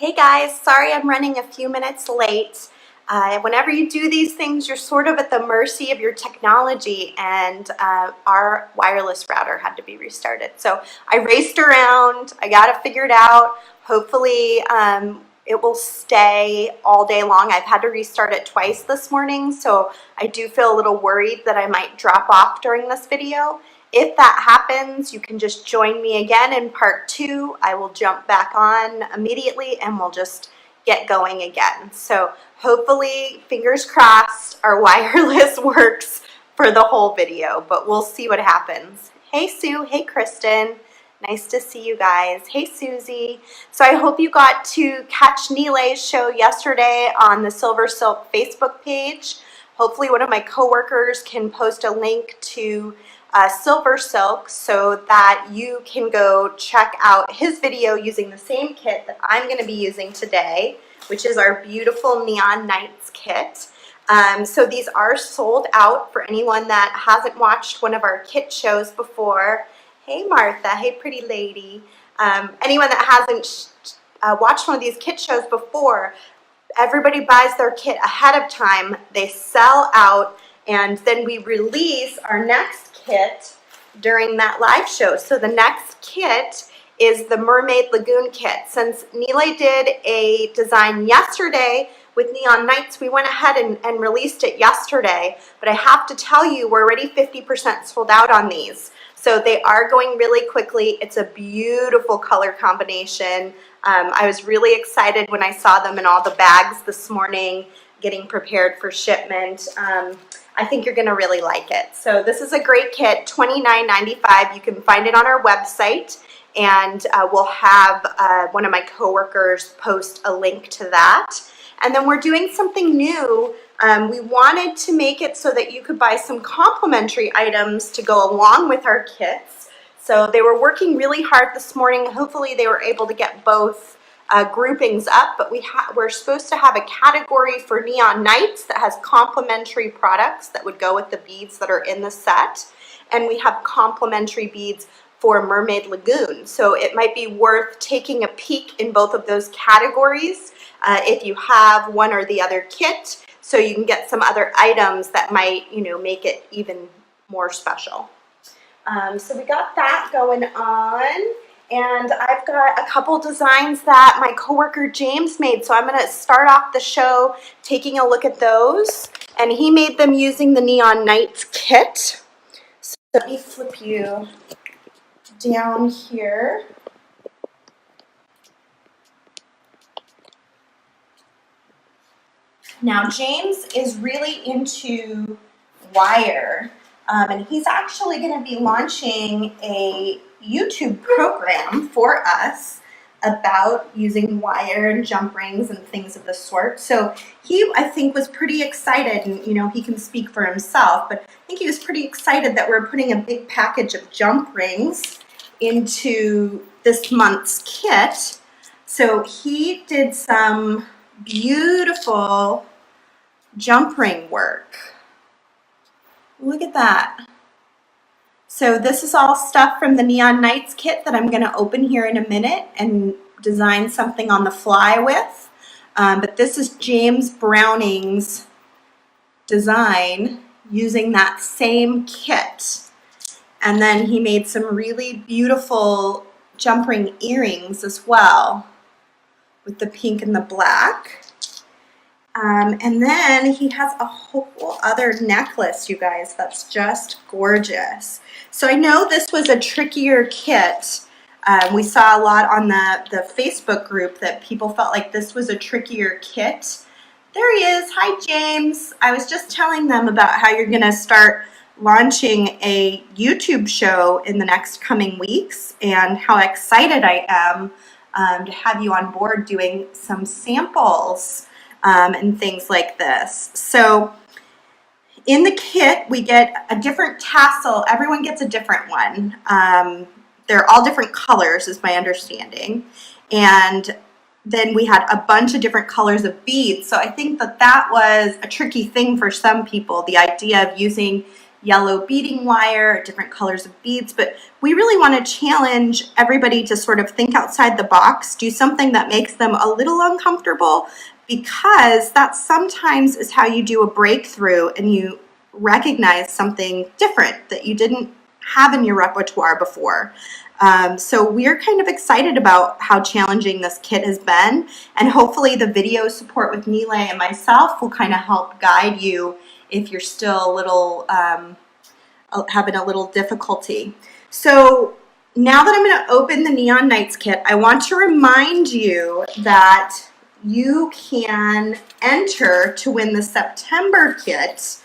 Hey guys, sorry I'm running a few minutes late. Whenever you do these things, you're sort of at the mercy of your technology, and our wireless router had to be restarted. So I raced around, I got it figured out. Hopefully it will stay all day long. I've had to restart it twice this morning, so I do feel a little worried that I might drop off during this video. If that happens, you can just join me again in part 2. I will jump back on immediately and we'll just get going again. So hopefully, fingers crossed, our wireless works for the whole video, but we'll see what happens. Hey Sue, hey Kristen. Nice to see you guys. Hey Susie. So I hope you got to catch Nealay's show yesterday on the Silver Silk Facebook page. Hopefully one of my coworkers can post a link to Silver Silk so that you can go check out his video using the same kit that I'm going to be using today, which is our beautiful Neon Nights kit. So these are sold out for anyone that hasn't watched one of our kit shows before. Hey Martha, hey pretty lady. Anyone that hasn't watched one of these kit shows before, everybody buys their kit ahead of time, they sell out, and then we release our next kit during that live show. So the next kit is the Mermaid Lagoon kit. Since Nealay did a design yesterday with Neon Nights, we went ahead and released it yesterday, but I have to tell you, we're already 50% sold out on these. So they are going really quickly. It's a beautiful color combination. I was really excited when I saw them in all the bags this morning, getting prepared for shipment. I think you're gonna really like it. So this is a great kit, $29.95. You can find it on our website, and we'll have one of my coworkers post a link to that. And then we're doing something new. We wanted to make it so that you could buy some complimentary items to go along with our kits. So they were working really hard this morning. Hopefully they were able to get both groupings up, but we're supposed to have a category for Neon Nights that has complimentary products that would go with the beads that are in the set, and we have complimentary beads for Mermaid Lagoon. So it might be worth taking a peek in both of those categories if you have one or the other kit, so you can get some other items that might, make it even more special. So we got that going on. And I've got a couple designs that my coworker James made. So I'm going to start off the show taking a look at those. And he made them using the Neon Nights kit. So let me flip you down here. Now James is really into wire. And he's actually going to be launching a YouTube program for us about using wire and jump rings and things of the sort. So he, I think, was pretty excited, and he can speak for himself, but I think he was pretty excited that we're putting a big package of jump rings into this month's kit. So he did some beautiful jump ring work. Look at that. So this is all stuff from the Neon Nights kit that I'm going to open here in a minute and design something on the fly with. But this is James Browning's design using that same kit. And then he made some really beautiful jump ring earrings as well with the pink and the black. And then he has a whole other necklace, you guys, that's just gorgeous. So I know this was a trickier kit. We saw a lot on the Facebook group that people felt like this was a trickier kit. There he is. Hi, James. I was just telling them about how you're going to start launching a YouTube show in the next coming weeks, and how excited I am to have you on board doing some samples and things like this. So in the kit, we get a different tassel. Everyone gets a different one. They're all different colors, is my understanding. And then we had a bunch of different colors of beads. So I think that was a tricky thing for some people, the idea of using yellow beading wire, different colors of beads, but we really want to challenge everybody to sort of think outside the box, do something that makes them a little uncomfortable, because that sometimes is how you do a breakthrough and you recognize something different that you didn't have in your repertoire before. So we're kind of excited about how challenging this kit has been, and hopefully the video support with Nealay and myself will kind of help guide you if you're still a little having a little difficulty. So now that I'm going to open the Neon Nights kit, I want to remind you that you can enter to win the September kit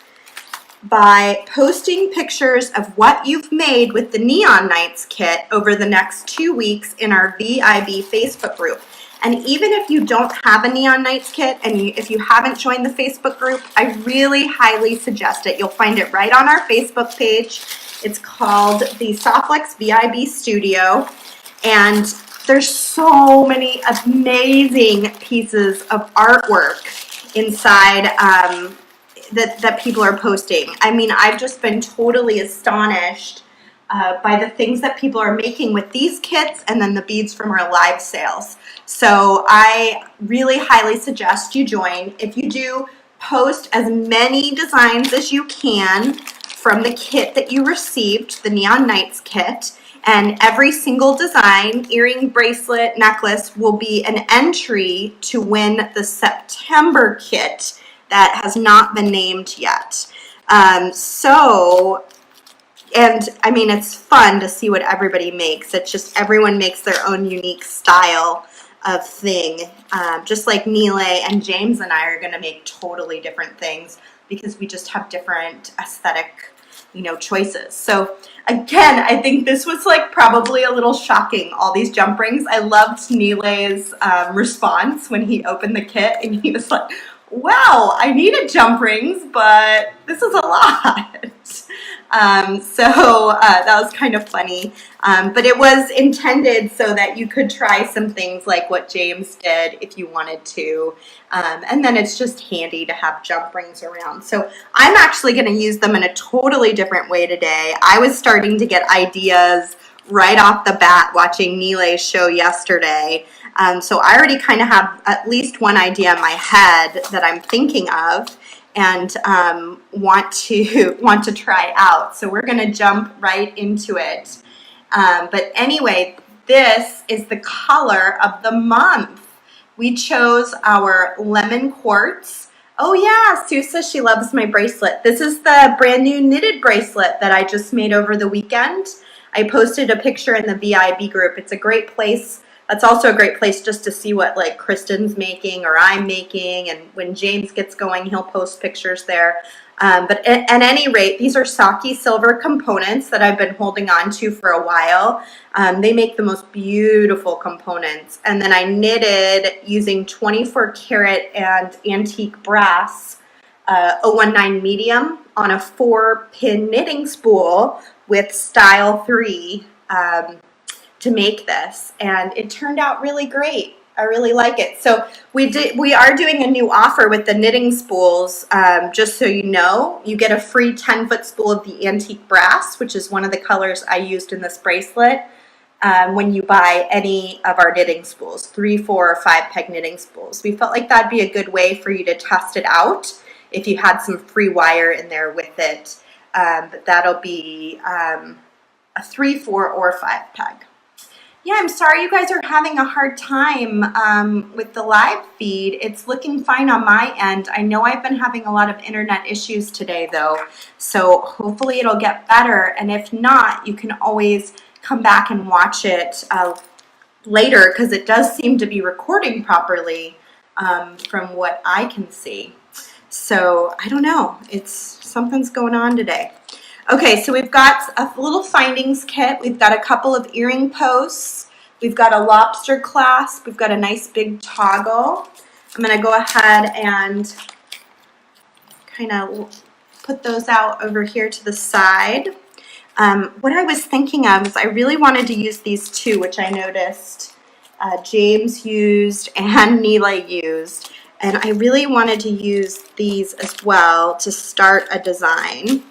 by posting pictures of what you've made with the Neon Nights kit over the next 2 weeks in our VIB Facebook group. And even if you don't have a Neon Nights kit and if you haven't joined the Facebook group, I really highly suggest it. You'll find it right on our Facebook page. It's called the Softlex VIB Studio, and there's so many amazing pieces of artwork inside that people are posting. I mean, I've just been totally astonished by the things that people are making with these kits and then the beads from our live sales. So I really highly suggest you join. If you do, post as many designs as you can from the kit that you received, the Neon Nights kit, and every single design, earring, bracelet, necklace, will be an entry to win the September kit that has not been named yet. And I mean, it's fun to see what everybody makes. It's just everyone makes their own unique style of thing. Just like Nealay and James and I are going to make totally different things because we just have different aesthetic, choices. So again, I think this was like probably a little shocking, all these jump rings. I loved Nealay's response when he opened the kit, and he was like, wow, I needed jump rings, but this is a lot. That was kind of funny, but it was intended so that you could try some things like what James did if you wanted to, and then it's just handy to have jump rings around. So I'm actually going to use them in a totally different way today. I was starting to get ideas right off the bat watching Nealay's show yesterday. So I already kind of have at least one idea in my head that I'm thinking of and want to try out. So we're going to jump right into it. But anyway, this is the color of the month. We chose our lemon quartz. Oh yeah, Susa, she loves my bracelet. This is the brand new knitted bracelet that I just made over the weekend. I posted a picture in the VIB group. It's a great place. That's also a great place just to see what like Kristen's making or I'm making, and when James gets going, he'll post pictures there. But at any rate, these are Saki silver components that I've been holding on to for a while. They make the most beautiful components. And then I knitted using 24 karat and antique brass 019 medium on a 4-pin knitting spool with style 3 to make this, and it turned out really great. I really like it. So we are doing a new offer with the knitting spools. Just so you know, you get a free 10-foot spool of the antique brass, which is one of the colors I used in this bracelet, when you buy any of our knitting spools, 3, 4, or 5 peg knitting spools. We felt like that'd be a good way for you to test it out if you had some free wire in there with it. But that'll be a 3, 4, or 5 peg. Yeah, I'm sorry you guys are having a hard time with the live feed. It's looking fine on my end. I know I've been having a lot of internet issues today though, so hopefully it'll get better. And if not, you can always come back and watch it later, because it does seem to be recording properly from what I can see. So I don't know, something's going on today. Okay, so we've got a little findings kit. We've got a couple of earring posts. We've got a lobster clasp. We've got a nice big toggle. I'm going to go ahead and kind of put those out over here to the side. What I was thinking of is I really wanted to use these two, which I noticed James used and Nealay used. And I really wanted to use these as well to start a design.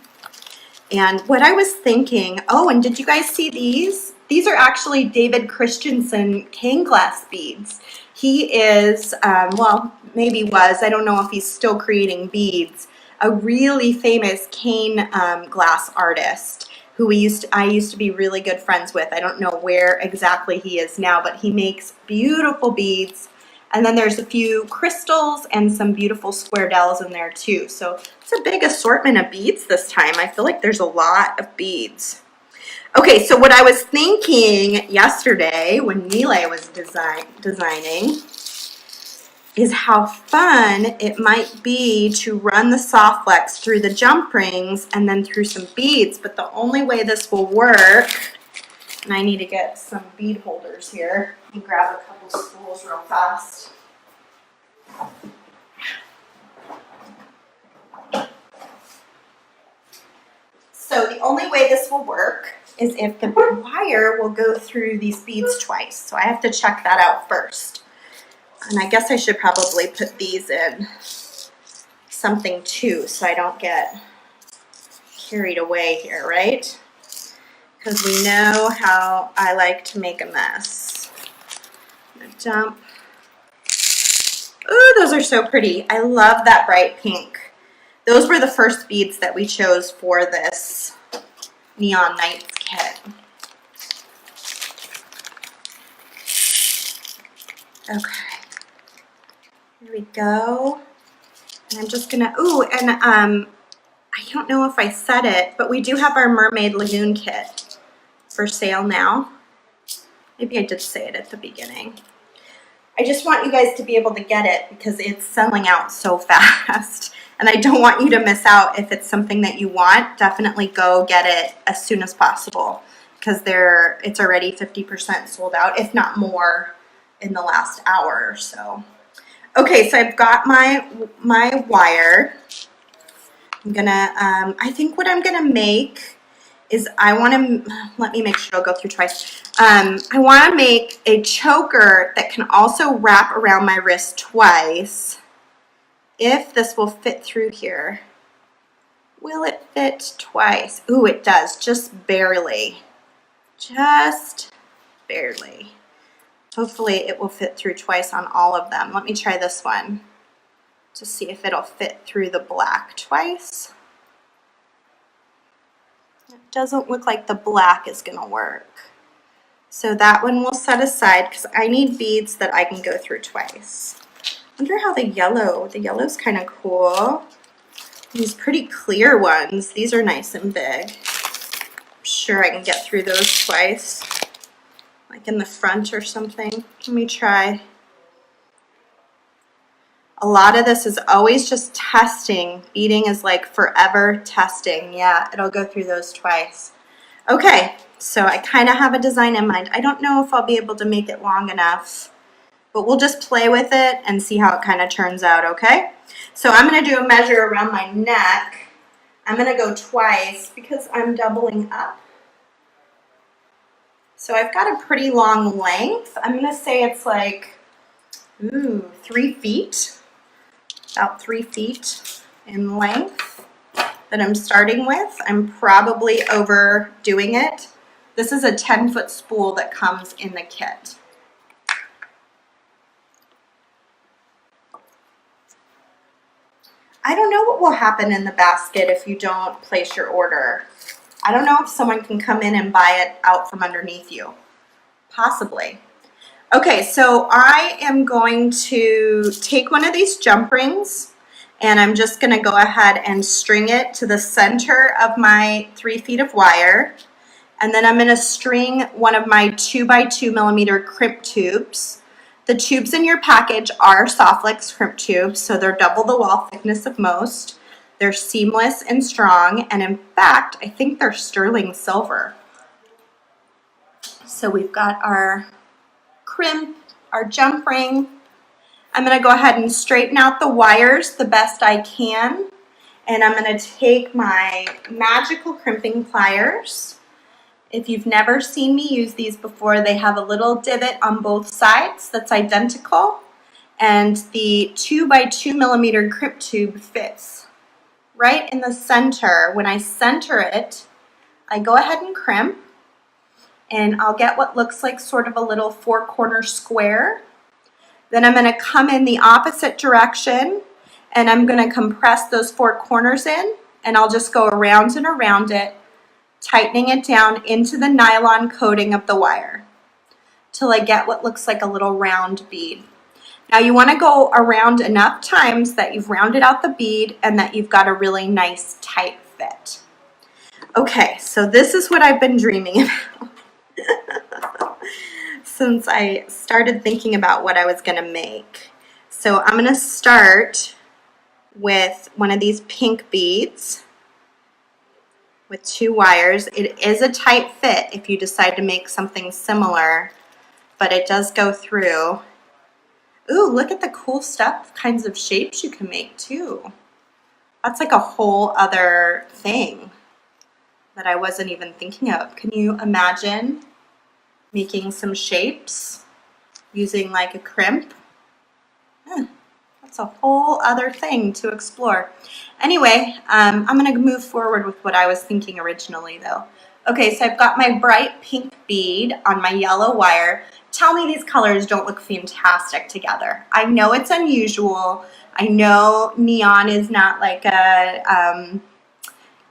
And what I was thinking, oh, and did you guys see these? These are actually David Christensen cane glass beads. He is, well, maybe was, I don't know if he's still creating beads, a really famous cane glass artist who I used to be really good friends with. I don't know where exactly he is now, but he makes beautiful beads. And then there's a few crystals and some beautiful square dowels in there too. So it's a big assortment of beads this time. I feel like there's a lot of beads. Okay, so what I was thinking yesterday when Nealay was designing is how fun it might be to run the soft flex through the jump rings and then through some beads. But the only way this will work, and I need to get some bead holders here. Let me grab a couple spools real fast. So the only way this will work is if the wire will go through these beads twice. So I have to check that out first. And I guess I should probably put these in something too so I don't get carried away here, right? Because we know how I like to make a mess. I'm gonna dump. Ooh, those are so pretty. I love that bright pink. Those were the first beads that we chose for this Neon Nights kit. Okay, here we go. And I'm just gonna, ooh, and I don't know if I said it, but we do have our Mermaid Lagoon kit for sale now. Maybe I did say it at the beginning. I just want you guys to be able to get it because it's selling out so fast. And I don't want you to miss out. If it's something that you want, definitely go get it as soon as possible because it's already 50% sold out, if not more, in the last hour or so. Okay, so I've got my wire. I'm gonna, I think what I'm gonna make is let me make sure I'll go through twice. I wanna make a choker that can also wrap around my wrist twice. If this will fit through here. Will it fit twice? Ooh, it does, just barely. Just barely. Hopefully it will fit through twice on all of them. Let me try this one to see if it'll fit through the black twice. It doesn't look like the black is gonna work. So that one we'll set aside because I need beads that I can go through twice. I wonder how the yellow's kind of cool. These pretty clear ones, these are nice and big. I'm sure I can get through those twice, like in the front or something. Let me try. A lot of this is always just testing. Beading is like forever testing. Yeah, it'll go through those twice. Okay, so I kind of have a design in mind. I don't know if I'll be able to make it long enough, but we'll just play with it and see how it kind of turns out, okay? So I'm gonna do a measure around my neck. I'm gonna go twice because I'm doubling up. So I've got a pretty long length. I'm gonna say it's like, 3 feet, about 3 feet in length that I'm starting with. I'm probably overdoing it. This is a 10-foot spool that comes in the kit. I don't know what will happen in the basket if you don't place your order. I don't know if someone can come in and buy it out from underneath you. Possibly. Okay, so I am going to take one of these jump rings and I'm just going to go ahead and string it to the center of my 3 feet of wire. And then I'm going to string one of my 2x2 millimeter crimp tubes. The tubes in your package are Softflex crimp tubes, so they're double the wall thickness of most. They're seamless and strong, and in fact, I think they're sterling silver. So we've got our crimp, our jump ring. I'm going to go ahead and straighten out the wires the best I can, and I'm going to take my magical crimping pliers. If you've never seen me use these before, they have a little divot on both sides that's identical, and the 2x2 millimeter crimp tube fits right in the center. When I center it, I go ahead and crimp, and I'll get what looks like sort of a little 4-corner square. Then I'm going to come in the opposite direction, and I'm going to compress those 4 corners in, and I'll just go around and around it, tightening it down into the nylon coating of the wire till I get what looks like a little round bead. Now you want to go around enough times that you've rounded out the bead and that you've got a really nice tight fit. Okay, so this is what I've been dreaming about since I started thinking about what I was going to make. So I'm going to start with one of these pink beads with 2 wires. It is a tight fit if you decide to make something similar, but it does go through. Ooh, look at the cool stuff, kinds of shapes you can make too. That's like a whole other thing that I wasn't even thinking of. Can you imagine making some shapes using like a crimp? That's a whole other thing to explore. Anyway, I'm going to move forward with what I was thinking originally though. Okay, so I've got my bright pink bead on my yellow wire. Tell me these colors don't look fantastic together. I know it's unusual. I know neon is not like a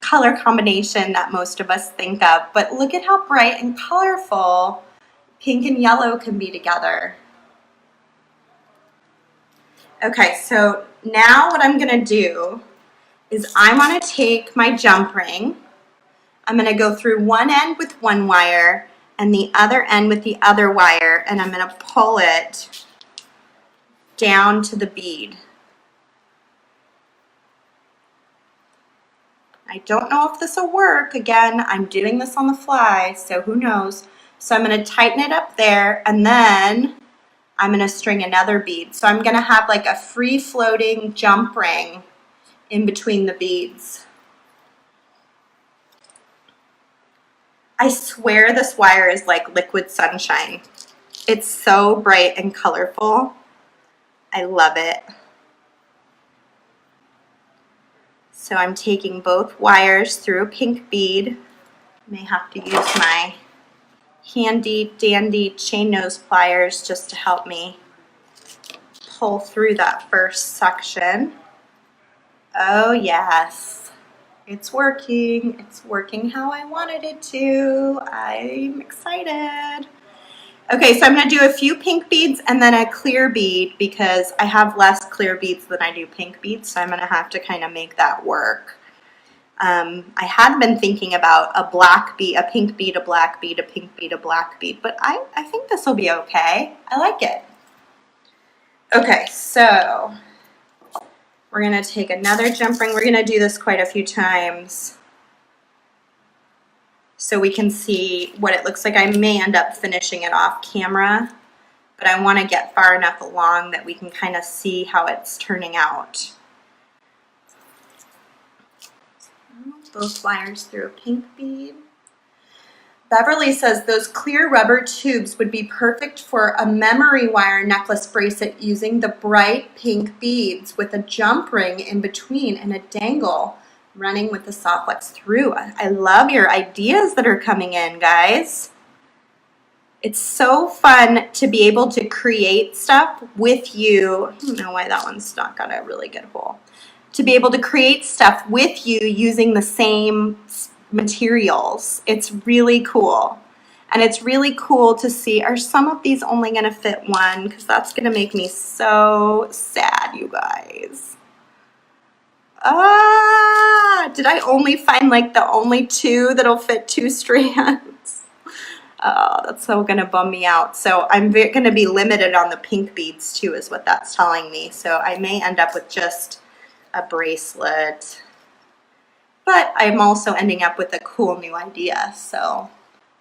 color combination that most of us think of, but look at how bright and colorful pink and yellow can be together. Okay, so now what I'm gonna do is I'm gonna take my jump ring. I'm gonna go through one end with one wire and the other end with the other wire, and I'm gonna pull it down to the bead. I don't know if this will work. Again, I'm doing this on the fly, so who knows. So I'm gonna tighten it up there, and then I'm gonna string another bead. So I'm gonna have like a free floating jump ring in between the beads. I swear this wire is like liquid sunshine. It's so bright and colorful. I love it. So I'm taking both wires through a pink bead. I may have to use my handy dandy chain nose pliers just to help me pull through that first section. Oh yes, it's working. It's working how I wanted it to. I'm excited. Okay, so I'm going to do a few pink beads and then a clear bead because I have less clear beads than I do pink beads, so I'm going to have to kind of make that work. I had been thinking about a black bead, a pink bead, a black bead, a pink bead, a black bead, but I think this will be okay. I like it. Okay, so we're going to take another jump ring. We're going to do this quite a few times so we can see what it looks like. I may end up finishing it off camera, but I want to get far enough along that we can kind of see how it's turning out. Both wires through a pink bead. Beverly says those clear rubber tubes would be perfect for a memory wire necklace bracelet using the bright pink beads with a jump ring in between and a dangle running with the soft flex through. I love your ideas that are coming in, guys. It's so fun to be able to create stuff with you. I don't know why that one's not got a really good hole. To be able to create stuff with you using the same materials. It's really cool. And it's really cool to see, are some of these only going to fit one? Because that's going to make me so sad, you guys. Did I only find like the only 2 that'll fit 2 strands? Oh, that's so going to bum me out. So I'm going to be limited on the pink beads too, is what that's telling me. So I may end up with just a bracelet. But I'm also ending up with a cool new idea, so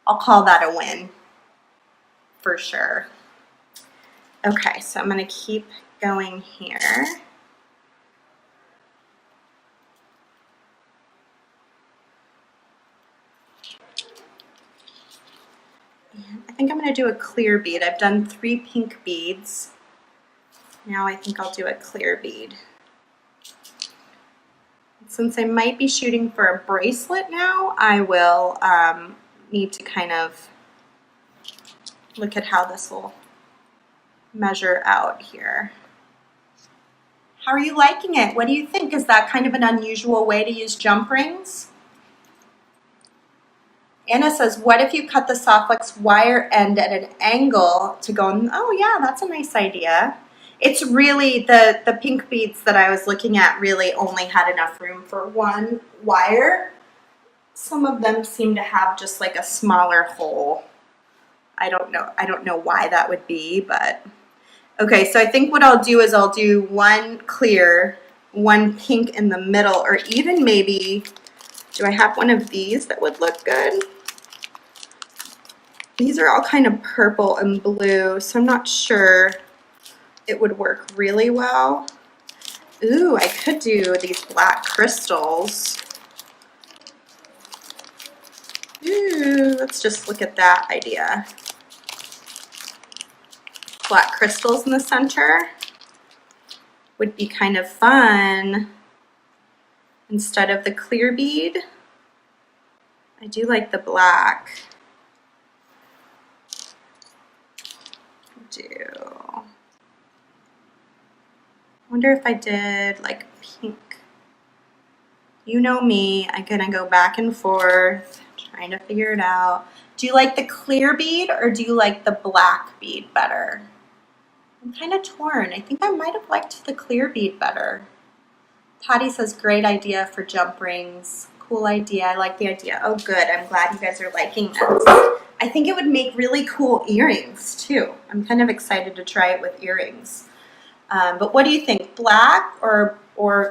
I'll call that a win for sure. Okay, so I'm going to keep going here. And I think I'm going to do a clear bead. I've done 3 pink beads. Now I think I'll do a clear bead. Since I might be shooting for a bracelet now, I will need to kind of look at how this will measure out here. How are you liking it? What do you think? Is that kind of an unusual way to use jump rings? Anna says, what if you cut the soft flex wire end at an angle to go in? Oh yeah, that's a nice idea. It's really, the pink beads that I was looking at really only had enough room for one wire. Some of them seem to have just like a smaller hole. I don't know why that would be, but okay, so I think what I'll do is I'll do one clear, one pink in the middle, or even maybe, do I have one of these that would look good? These are all kind of purple and blue, so I'm not sure it would work really well. Ooh, I could do these black crystals. Ooh, let's just look at that idea. Black crystals in the center would be kind of fun instead of the clear bead. I do like the black. I wonder if I did like pink. You know me, I'm gonna go back and forth, trying to figure it out. Do you like the clear bead or do you like the black bead better? I'm kind of torn. I think I might have liked the clear bead better. Patty says, great idea for jump rings. Cool idea. I like the idea. Oh, good. I'm glad you guys are liking this. I think it would make really cool earrings, too. I'm kind of excited to try it with earrings. But what do you think, black or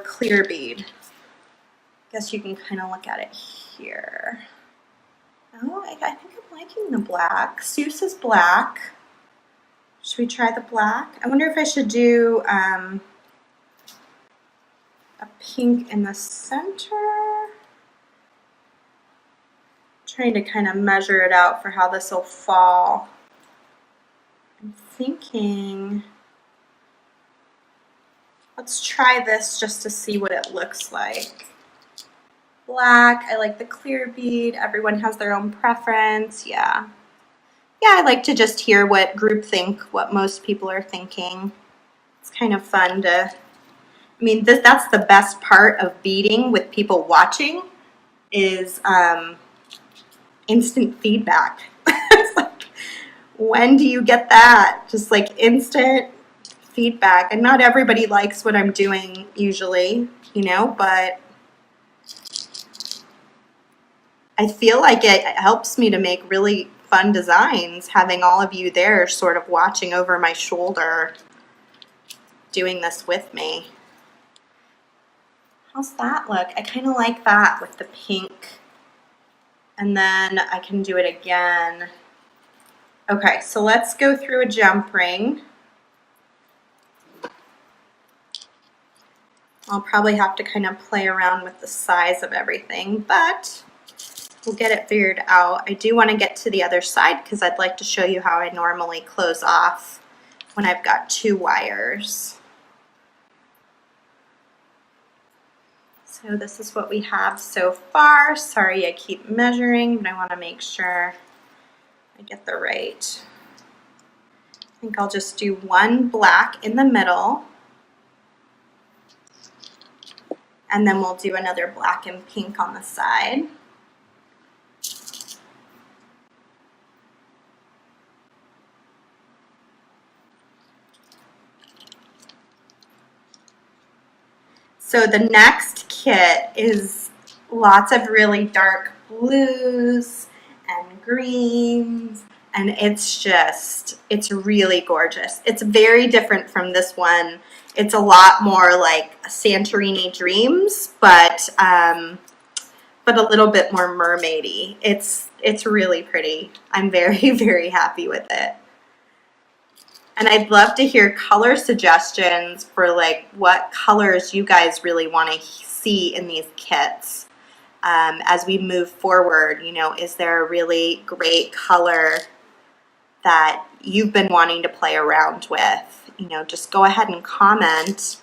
clear bead? I guess you can kind of look at it here. Oh, I think I'm liking the black. Seuss is black. Should we try the black? I wonder if I should do a pink in the center. Trying to kind of measure it out for how this will fall. I'm thinking, let's try this just to see what it looks like. Black, I like the clear bead. Everyone has their own preference, yeah. Yeah, I like to just hear what group think, what most people are thinking. It's kind of fun to, I mean, that's the best part of beading with people watching is instant feedback. It's like, when do you get that? Just like instant feedback. And not everybody likes what I'm doing usually, you know, but I feel like it helps me to make really fun designs, having all of you there sort of watching over my shoulder, doing this with me. How's that look? I kind of like that with the pink. And then I can do it again. Okay, so let's go through a jump ring. I'll probably have to kind of play around with the size of everything, but we'll get it figured out. I do want to get to the other side because I'd like to show you how I normally close off when I've got two wires. So this is what we have so far. Sorry I keep measuring, but I want to make sure I get the right. I think I'll just do one black in the middle. And then we'll do another black and pink on the side. So the next kit is lots of really dark blues and greens, and it's really gorgeous. It's very different from this one. It's a lot more like Santorini Dreams, but a little bit more mermaidy. It's really pretty. I'm very, very happy with it. And I'd love to hear color suggestions for like what colors you guys really want to see in these kits as we move forward. You know, is there a really great color that you've been wanting to play around with? You know, just go ahead and comment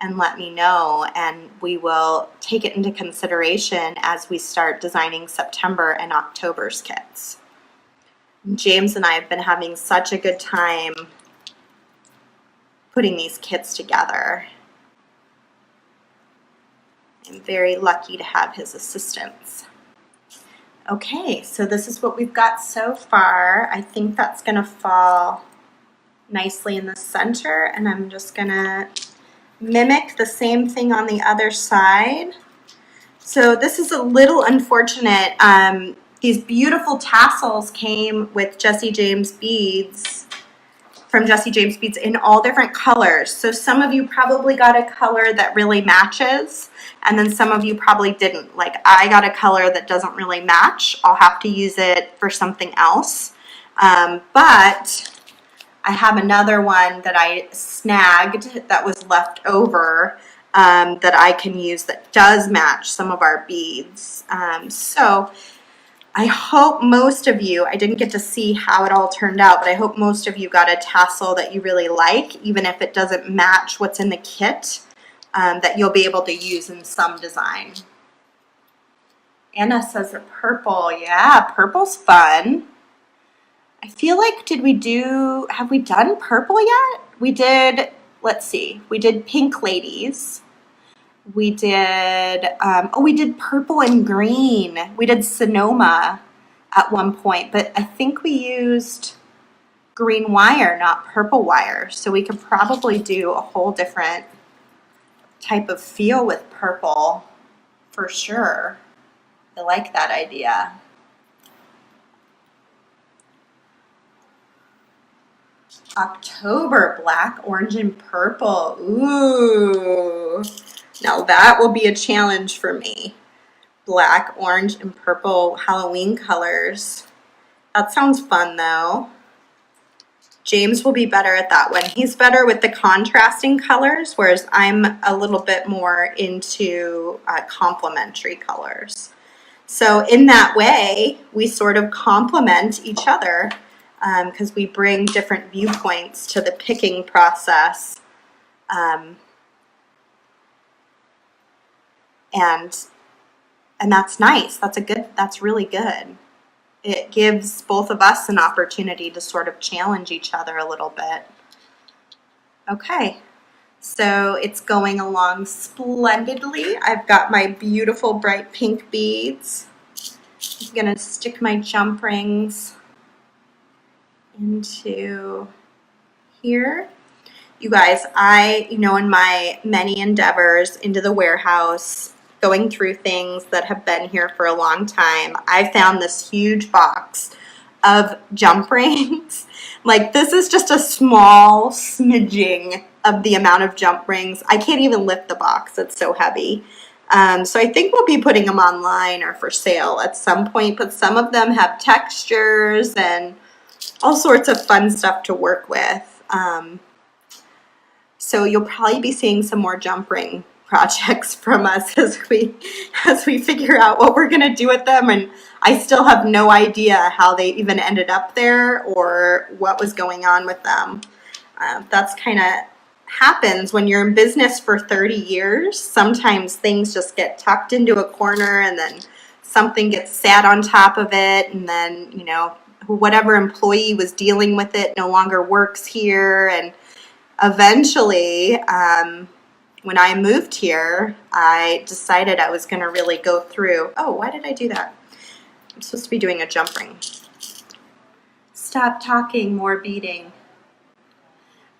and let me know, and we will take it into consideration as we start designing September and October's kits. James and I have been having such a good time putting these kits together. I'm very lucky to have his assistance. Okay, so this is what we've got so far. I think that's gonna fall nicely in the center, and I'm just gonna mimic the same thing on the other side. So this is a little unfortunate. These beautiful tassels came with Jesse James beads, from Jesse James Beads, in all different colors. So some of you probably got a color that really matches, and then some of you probably didn't. Like, I got a color that doesn't really match. I'll have to use it for something else. But I have another one that I snagged that was left over that I can use that does match some of our beads. So I hope most of you, I didn't get to see how it all turned out, but I hope most of you got a tassel that you really like, even if it doesn't match what's in the kit, that you'll be able to use in some design. Anna says a purple. Yeah, purple's fun. I feel like, have we done purple yet? We did, let's see, we did pink ladies. We did, we did purple and green. We did Sonoma at one point, but I think we used green wire, not purple wire. So we could probably do a whole different type of feel with purple for sure. I like that idea. October, black, orange, and purple. Ooh. Now that will be a challenge for me. Black, orange, and purple Halloween colors. That sounds fun though. James will be better at that one. He's better with the contrasting colors, whereas I'm a little bit more into complementary colors. So in that way, we sort of complement each other because we bring different viewpoints to the picking process. And that's nice. That's really good. It gives both of us an opportunity to sort of challenge each other a little bit. Okay, so it's going along splendidly. I've got my beautiful bright pink beads. I'm gonna stick my jump rings into here. You guys, in my many endeavors into the warehouse, going through things that have been here for a long time, I found this huge box of jump rings. Like, this is just a small smidging of the amount of jump rings. I can't even lift the box, it's so heavy. So I think we'll be putting them online or for sale at some point, but some of them have textures and all sorts of fun stuff to work with. So you'll probably be seeing some more jump ring projects from us as we figure out what we're gonna do with them, and I still have no idea how they even ended up there or what was going on with them. That's kind of happens when you're in business for 30 years. Sometimes things just get tucked into a corner and then something gets sat on top of it, and then whatever employee was dealing with it no longer works here, and eventually when I moved here, I decided I was going to really go through. Oh, why did I do that? I'm supposed to be doing a jump ring. Stop talking, more beading.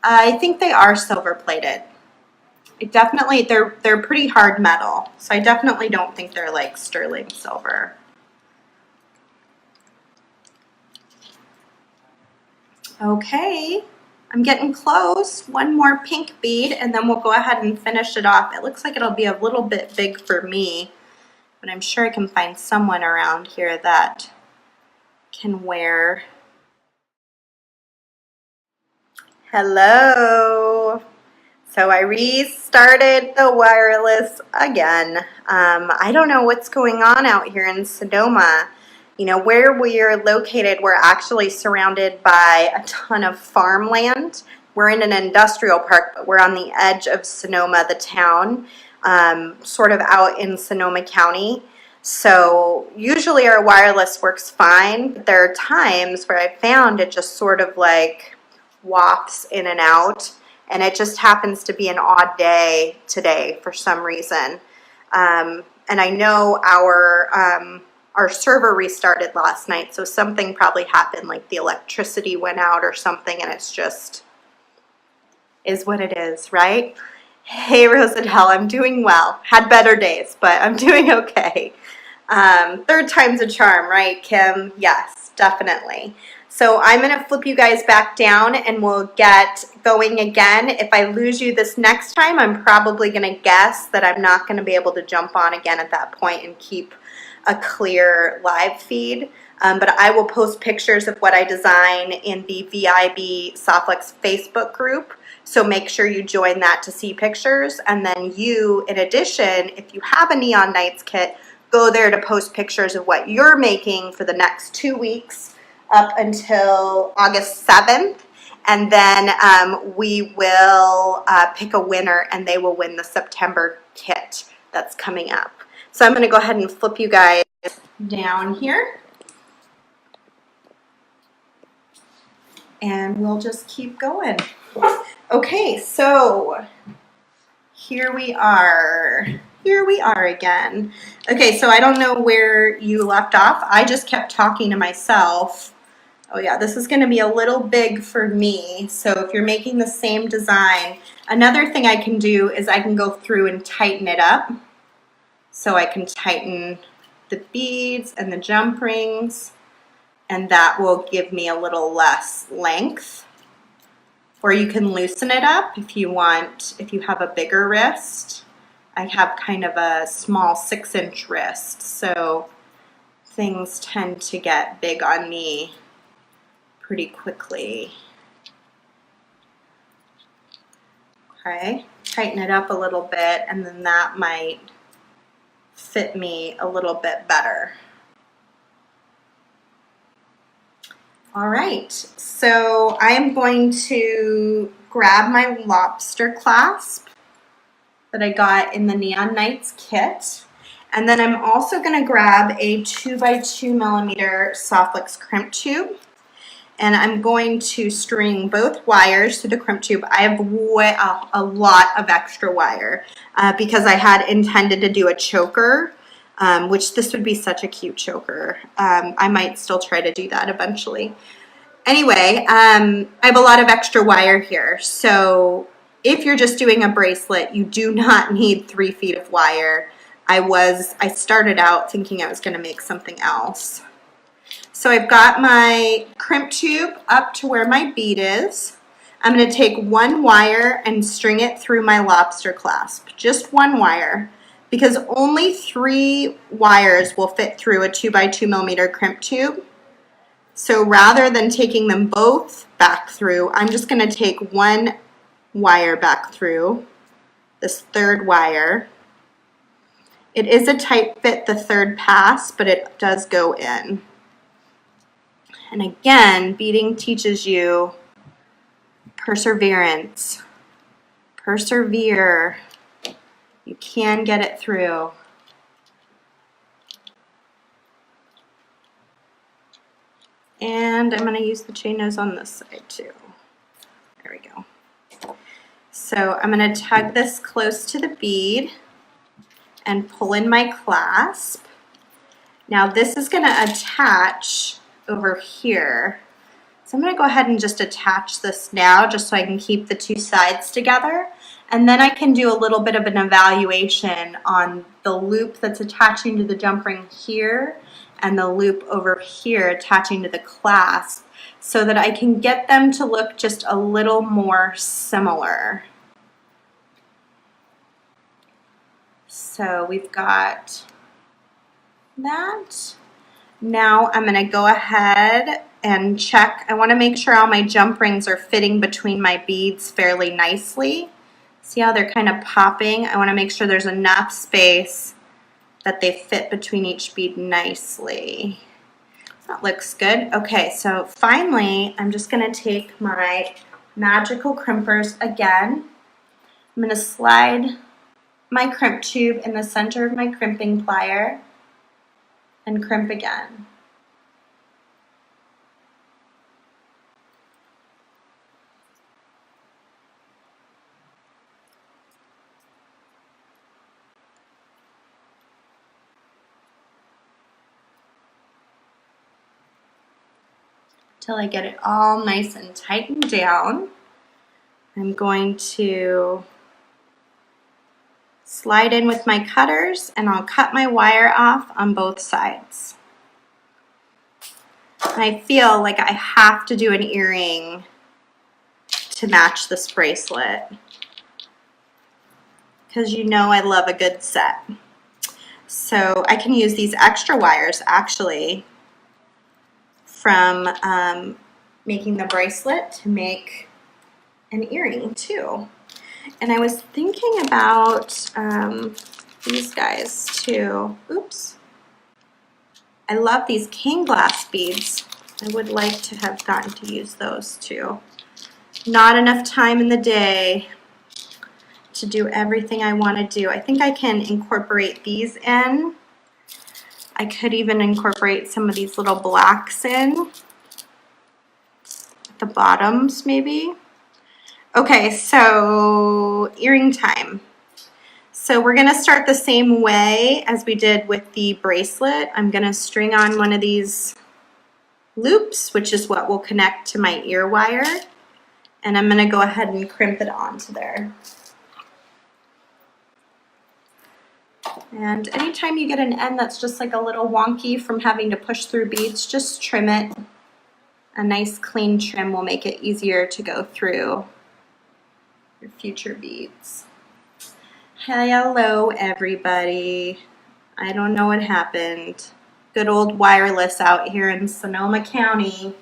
I think they are silver plated. They're pretty hard metal, so I definitely don't think they're like sterling silver. Okay. I'm getting close. One more pink bead and then we'll go ahead and finish it off. It looks like it'll be a little bit big for me, but I'm sure I can find someone around here that can wear. Hello. So I restarted the wireless again. I don't know what's going on out here in Sonoma. Where we are located, we're actually surrounded by a ton of farmland. we're in an industrial park, but we're on the edge of Sonoma, the town, sort of out in Sonoma County. So usually our wireless works fine, but there are times where I found it just sort of like wafts in and out, and it just happens to be an odd day today for some reason. And I know our server restarted last night, so something probably happened, like the electricity went out or something, and it's just is what it is, right? Hey, Rosadell, I'm doing well. Had better days, but I'm doing okay. Third time's a charm, right, Kim? Yes, definitely. So I'm going to flip you guys back down and we'll get going again. If I lose you this next time, I'm probably going to guess that I'm not going to be able to jump on again at that point and keep a clear live feed. But I will post pictures of what I design in the VIB Softflex Facebook group. So make sure you join that to see pictures. And then you, in addition, if you have a Neon Nights kit, go there to post pictures of what you're making for the next 2 weeks up until August 7th. And then we will pick a winner and they will win the September kit that's coming up. So I'm going to go ahead and flip you guys down here. And we'll just keep going. Okay, so here we are. Here we are again. Okay, so I don't know where you left off. I just kept talking to myself. Oh yeah, this is going to be a little big for me. So if you're making the same design, another thing I can do is I can go through and tighten it up. So I can tighten the beads and the jump rings, and that will give me a little less length. Or you can loosen it up if you want, if you have a bigger wrist. I have kind of a small 6-inch wrist, so things tend to get big on me pretty quickly. Okay, tighten it up a little bit, and then that might fit me a little bit better. All right, so I'm going to grab my lobster clasp that I got in the Neon Nights kit. And then I'm also going to grab a 2x2 millimeter Softflex crimp tube. And I'm going to string both wires to the crimp tube. I have a lot of extra wire because I had intended to do a choker, which this would be such a cute choker. I might still try to do that eventually. Anyway, I have a lot of extra wire here. So if you're just doing a bracelet, you do not need 3 feet of wire. I started out thinking I was going to make something else. So I've got my crimp tube up to where my bead is. I'm going to take 1 wire and string it through my lobster clasp. Just 1 wire, because only 3 wires will fit through a 2x2 millimeter crimp tube. So rather than taking them both back through, I'm just going to take 1 wire back through, this 3rd wire. It is a tight fit, the 3rd pass, but it does go in. And again, beading teaches you perseverance. Persevere. You can get it through. And I'm going to use the chain nose on this side too. There we go. So I'm going to tug this close to the bead and pull in my clasp. Now this is going to attach over here. So I'm going to go ahead and just attach this now just so I can keep the 2 sides together. And then I can do a little bit of an evaluation on the loop that's attaching to the jump ring here and the loop over here attaching to the clasp so that I can get them to look just a little more similar. So we've got that. Now I'm going to go ahead and check. I want to make sure all my jump rings are fitting between my beads fairly nicely. See how they're kind of popping? I want to make sure there's enough space that they fit between each bead nicely. That looks good. Okay, so finally I'm just going to take my magical crimpers again. I'm going to slide my crimp tube in the center of my crimping plier and crimp again. Till I get it all nice and tightened down. I'm going to slide in with my cutters and I'll cut my wire off on both sides. And I feel like I have to do an earring to match this bracelet because you know I love a good set. So I can use these extra wires actually from making the bracelet to make an earring too. And I was thinking about these guys too. Oops. I love these cane glass beads. I would like to have gotten to use those too. Not enough time in the day to do everything I want to do. I think I can incorporate these in. I could even incorporate some of these little blacks in at the bottoms maybe. Okay, so earring time. So we're gonna start the same way as we did with the bracelet. I'm gonna string on one of these loops, which is what will connect to my ear wire. And I'm gonna go ahead and crimp it onto there. And anytime you get an end that's just like a little wonky from having to push through beads, just trim it. A nice clean trim will make it easier to go through your future beads. Hello everybody. I don't know what happened. Good old wireless out here in Sonoma County.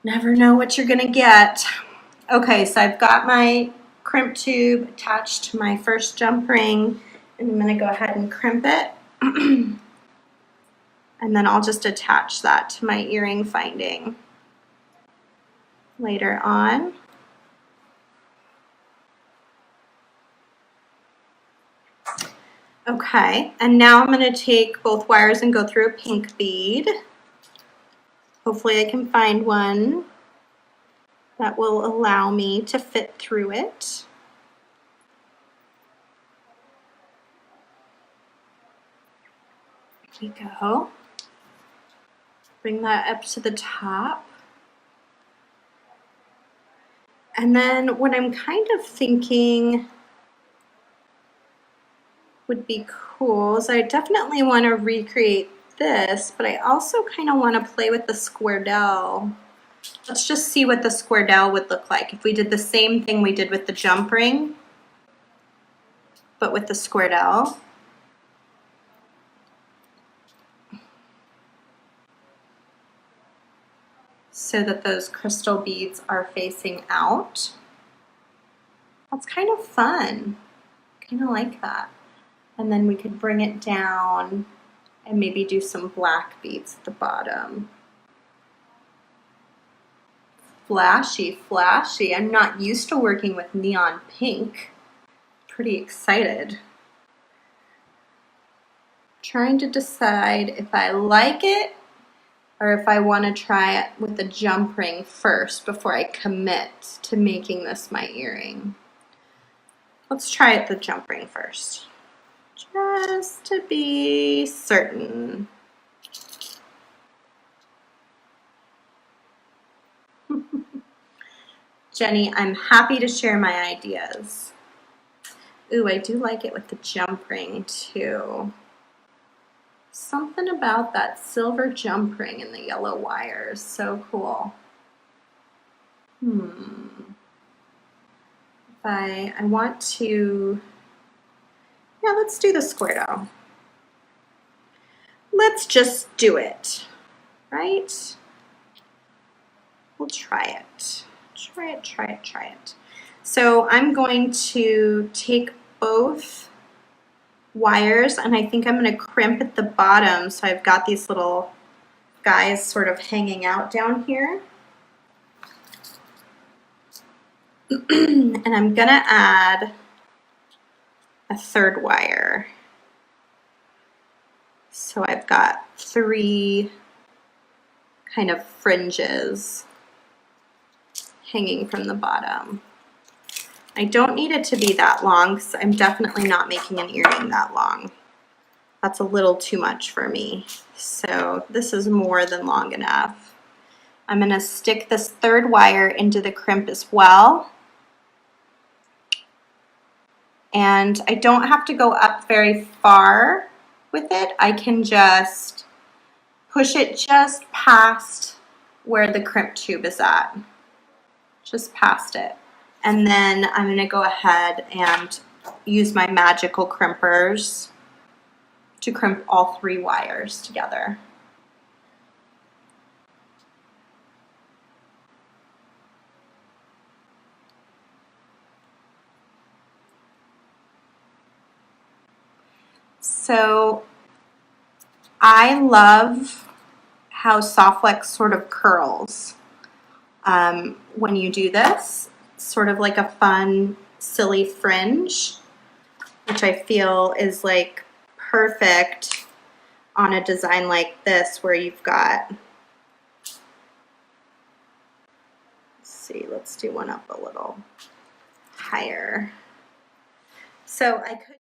Never know what you're gonna get. Okay, so I've got my crimp tube attached to my first jump ring, and I'm gonna go ahead and crimp it. And then I'll just attach that to my earring finding later on. Okay, and now I'm going to take both wires and go through a pink bead. Hopefully I can find one that will allow me to fit through it. There we go. Bring that up to the top. And then what I'm kind of thinking would be cool is I definitely want to recreate this, but I also kind of want to play with the square dowel. Let's just see what the square dowel would look like if we did the same thing we did with the jump ring, but with the square dowel. So that those crystal beads are facing out. That's kind of fun. Kind of like that. And then we could bring it down and maybe do some black beads at the bottom. Flashy, flashy. I'm not used to working with neon pink. Pretty excited. Trying to decide if I like it or if I want to try it with the jump ring first before I commit to making this my earring. Let's try it the jump ring first, just to be certain. Jenny, I'm happy to share my ideas. Ooh, I do like it with the jump ring too. Something about that silver jump ring and the yellow wire is so cool. I want to, yeah, let's do the square dowel. Let's just do it, right? We'll try it. Try it, try it, try it. So I'm going to take both wires and I think I'm going to crimp at the bottom so I've got these little guys sort of hanging out down here. And I'm gonna add a third wire. So I've got 3 kind of fringes hanging from the bottom. I don't need it to be that long because I'm definitely not making an earring that long. That's a little too much for me. So this is more than long enough. I'm going to stick this third wire into the crimp as well. And I don't have to go up very far with it. I can just push it just past where the crimp tube is at. Just past it. And then I'm going to go ahead and use my magical crimpers to crimp all 3 wires together. So I love how Softflex sort of curls when you do this. It's sort of like a fun, silly fringe, which I feel is like perfect on a design like this where you've got, let's see, let's do one up a little higher. So I could